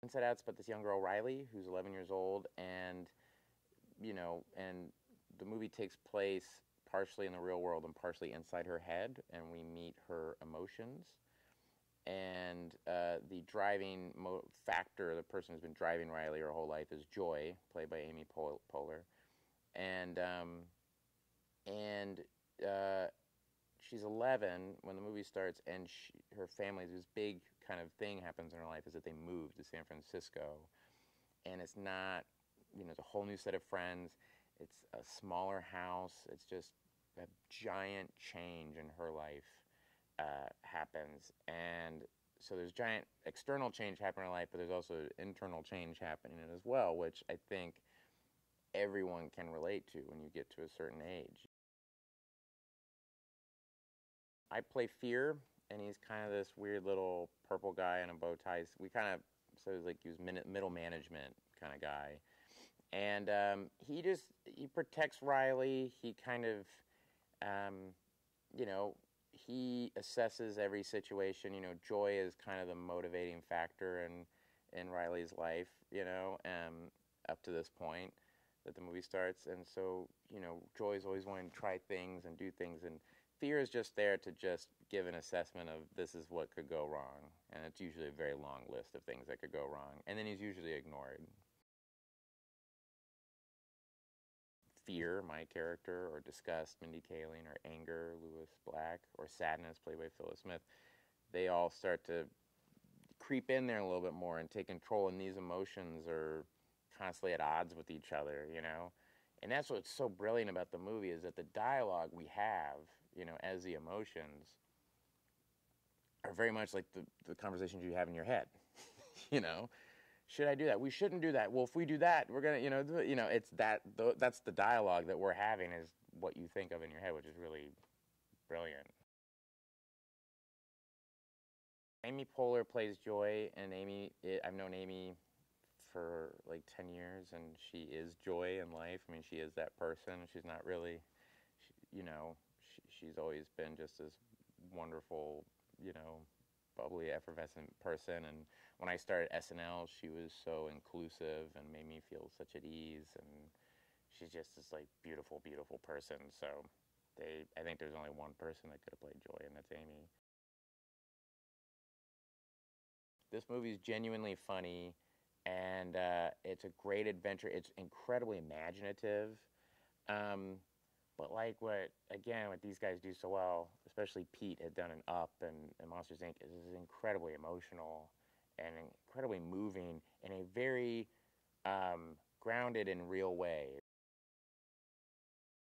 Inside Out, it's about this young girl, Riley, who's 11 years old, and, and the movie takes place partially in the real world and partially inside her head, and we meet her emotions. And the driving factor, the person who's been driving Riley her whole life, is Joy, played by Amy Poehler. And, and she's 11 when the movie starts, and her family, this big kind of thing happens in her life, is that they move to San Francisco. And it's not, it's a whole new set of friends. It's a smaller house. It's just a giant change in her life happens. And so there's giant external change happening in her life, but there's also internal change happening as well, which I think everyone can relate to when you get to a certain age. I play Fear, and he's kind of this weird little purple guy in a bow tie. We kind of, so like he was middle management kind of guy. And he protects Riley. He kind of, he assesses every situation. Joy is kind of the motivating factor in Riley's life, up to this point that the movie starts. And so, Joy's always wanting to try things and do things, and Fear is just there to just give an assessment of this is what could go wrong. And it's usually a very long list of things that could go wrong. And then he's usually ignored. Fear, my character, or Disgust, Mindy Kaling, or Anger, Lewis Black, or Sadness, played by Phyllis Smith, they all start to creep in there a little bit more and take control, and these emotions are constantly at odds with each other, And that's what's so brilliant about the movie, is that the dialogue we have, as the emotions, are very much like the conversations you have in your head, Should I do that? We shouldn't do that. Well, if we do that, we're gonna, it's that's the dialogue that we're having, is what you think of in your head, which is really brilliant. Amy Poehler plays Joy, and I've known Amy for like 10 years, and she is Joy in life. I mean, she is that person. She's not really, she's always been just this wonderful, bubbly, effervescent person. And when I started SNL, she was so inclusive and made me feel such at ease. And she's just this like beautiful, beautiful person. So I think there's only one person that could have played Joy, and that's Amy. This movie's genuinely funny, and it's a great adventure. It's incredibly imaginative. But like what these guys do so well, especially Pete had done in Up and Monsters, Inc., is incredibly emotional and incredibly moving in a very grounded and real way.